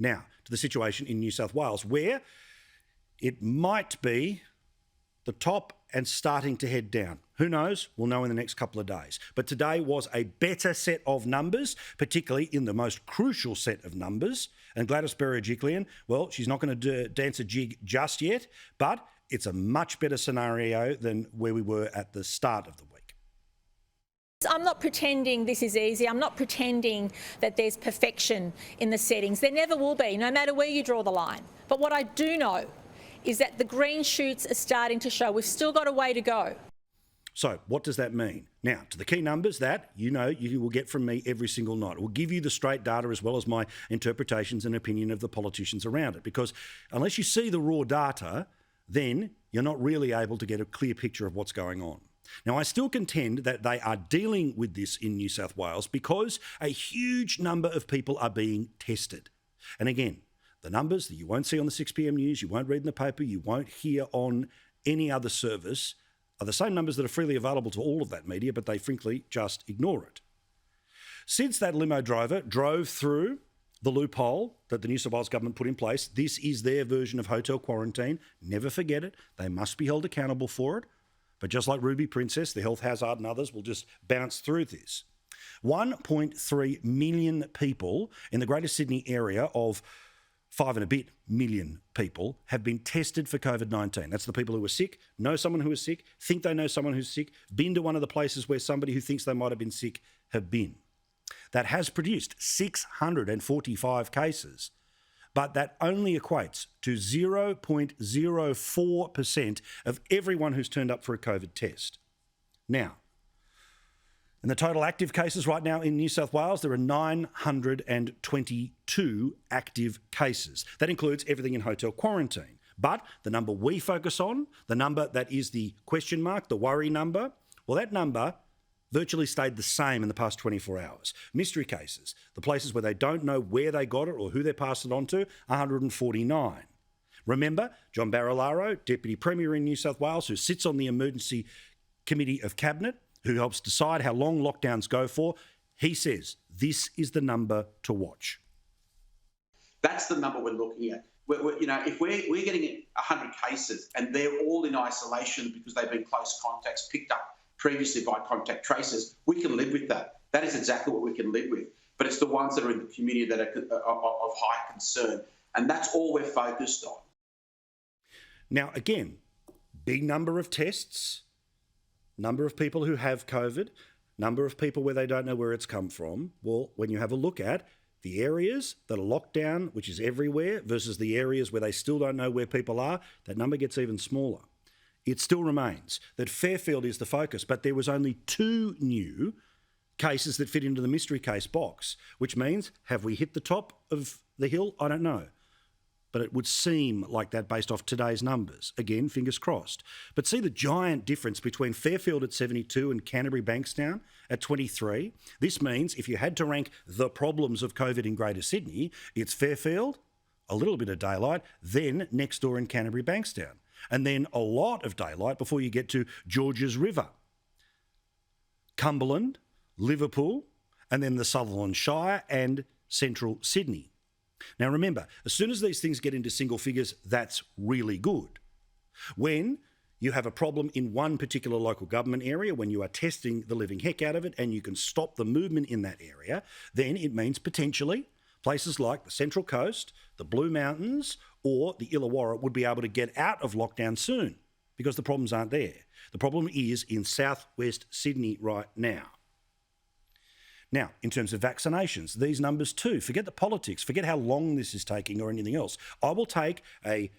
Now, to the situation in New South Wales, where it might be the top and starting to head down. Who knows? We'll know in the next couple of days. But today was a better set of numbers, particularly in the most crucial set of numbers. And Gladys Berejiklian, well, she's not going to dance a jig just yet, but it's a much better scenario than where we were at the start of the week. I'm not pretending this is easy. I'm not pretending that there's perfection in the settings. There never will be, no matter where you draw the line. But what I do know is that the green shoots are starting to show. We've still got a way to go. So what does that mean? Now, to the key numbers that you will get from me every single night. It will give you the straight data as well as my interpretations and opinion of the politicians around it. Because unless you see the raw data, then you're not really able to get a clear picture of what's going on. Now, I still contend that they are dealing with this in New South Wales because a huge number of people are being tested. And again, the numbers that you won't see on the 6 p.m. news, you won't read in the paper, you won't hear on any other service are the same numbers that are freely available to all of that media, but they frankly just ignore it. Since that limo driver drove through the loophole that the New South Wales government put in place, this is their version of hotel quarantine. Never forget it. They must be held accountable for it. But just like Ruby Princess, the Health Hazard and others will just bounce through this. 1.3 million people in the Greater Sydney area of 5 and a bit million people have been tested for COVID-19. That's the people who are sick, know someone who is sick, think they know someone who's sick, been to one of the places where somebody who thinks they might have been sick have been. That has produced 645 cases, but that only equates to 0.04% of everyone who's turned up for a COVID test. Now, in the total active cases right now in New South Wales, there are 922 active cases. That includes everything in hotel quarantine. But the number we focus on, the number that is the question mark, the worry number, well, that number virtually stayed the same in the past 24 hours. Mystery cases, the places where they don't know where they got it or who they passed it on to, 149. Remember, John Barilaro, Deputy Premier in New South Wales, who sits on the Emergency Committee of Cabinet, who helps decide how long lockdowns go for, he says this is the number to watch. That's the number we're looking at. If we're getting 100 cases and they're all in isolation because they've been close contacts picked up previously by contact tracers, we can live with that. That is exactly what we can live with. But it's the ones that are in the community that are of high concern. And that's all we're focused on. Now, again, big number of tests, number of people who have COVID, number of people where they don't know where it's come from. Well, when you have a look at the areas that are locked down, which is everywhere, versus the areas where they still don't know where people are, that number gets even smaller. It still remains that Fairfield is the focus, but there was only 2 new cases that fit into the mystery case box, which means, have we hit the top of the hill? I don't know. But it would seem like that based off today's numbers. Again, fingers crossed. But see the giant difference between Fairfield at 72 and Canterbury Bankstown at 23? This means if you had to rank the problems of COVID in Greater Sydney, it's Fairfield, a little bit of daylight, then next door in Canterbury Bankstown. And then a lot of daylight before you get to Georges River, Cumberland, Liverpool, and then the Sutherland Shire and Central Sydney. Now remember, as soon as these things get into single figures, that's really good. When you have a problem in one particular local government area, when you are testing the living heck out of it and you can stop the movement in that area, then it means potentially places like the Central Coast, the Blue Mountains, or the Illawarra would be able to get out of lockdown soon because the problems aren't there. The problem is in southwest Sydney right now. Now, in terms of vaccinations, these numbers too, forget the politics, forget how long this is taking or anything else. I will take a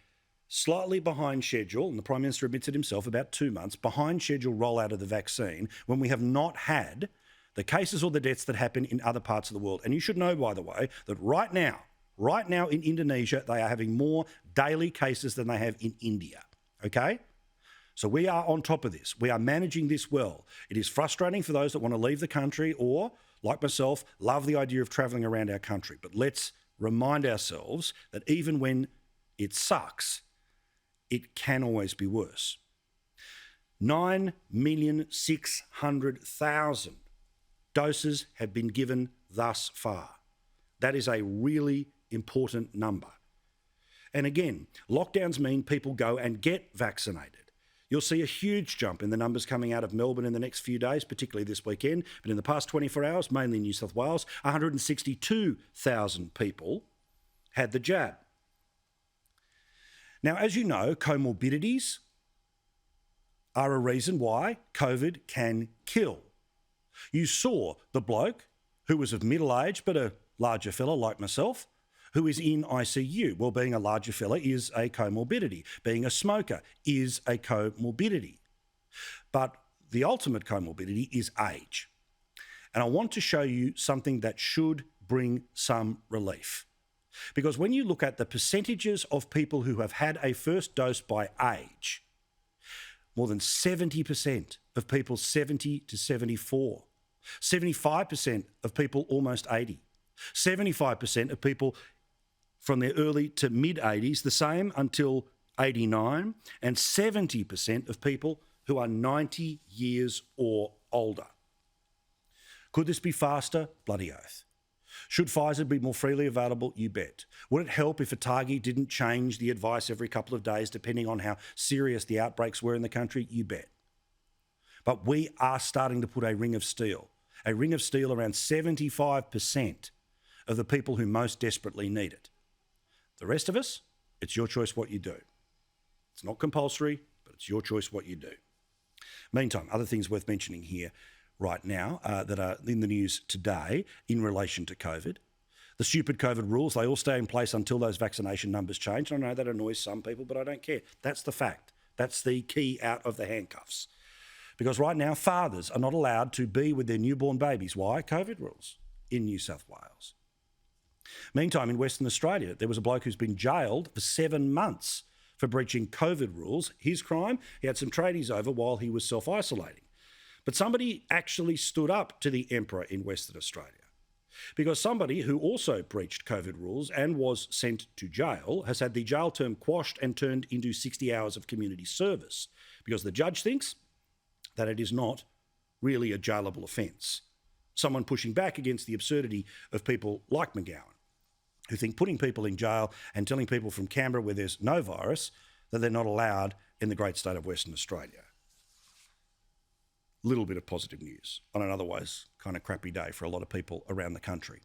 slightly behind schedule, and the Prime Minister admits it himself, about 2 months, behind schedule rollout of the vaccine when we have not had the cases or the deaths that happen in other parts of the world. And you should know, by the way, that right now in Indonesia, they are having more daily cases than they have in India, okay? So we are on top of this. We are managing this well. It is frustrating for those that want to leave the country or, like myself, love the idea of travelling around our country. But let's remind ourselves that even when it sucks, it can always be worse. 9,600,000 doses have been given thus far. That is a really important number. And again, lockdowns mean people go and get vaccinated. You'll see a huge jump in the numbers coming out of Melbourne in the next few days, particularly this weekend. But in the past 24 hours, mainly New South Wales, 162,000 people had the jab. Now, as you know, comorbidities are a reason why COVID can kill. You saw the bloke who was of middle age, but a larger fella like myself, who is in ICU. Well, being a larger fella is a comorbidity. Being a smoker is a comorbidity. But the ultimate comorbidity is age. And I want to show you something that should bring some relief. Because when you look at the percentages of people who have had a first dose by age, more than 70% of people 70 to 74, 75% of people almost 80, 75% of people from their early to mid-80s, the same until 89, and 70% of people who are 90 years or older. Could this be faster? Bloody oath. Should Pfizer be more freely available? You bet. Would it help if ATAGI didn't change the advice every couple of days depending on how serious the outbreaks were in the country? You bet. But we are starting to put a ring of steel around 75% of the people who most desperately need it. The rest of us, it's your choice what you do. It's not compulsory, but it's your choice what you do. Meantime, other things worth mentioning here right now that are in the news today in relation to COVID. The stupid COVID rules, they all stay in place until those vaccination numbers change. I know that annoys some people, but I don't care. That's the fact. That's the key out of the handcuffs. Because right now, fathers are not allowed to be with their newborn babies. Why? COVID rules in New South Wales. Meantime, in Western Australia, there was a bloke who's been jailed for 7 months for breaching COVID rules. His crime, he had some tradies over while he was self-isolating. But somebody actually stood up to the Emperor in Western Australia, because somebody who also breached COVID rules and was sent to jail has had the jail term quashed and turned into 60 hours of community service, because the judge thinks that it is not really a jailable offence. Someone pushing back against the absurdity of people like McGowan, who think putting people in jail and telling people from Canberra where there's no virus that they're not allowed in the great state of Western Australia. Little bit of positive news on an otherwise kind of crappy day for a lot of people around the country.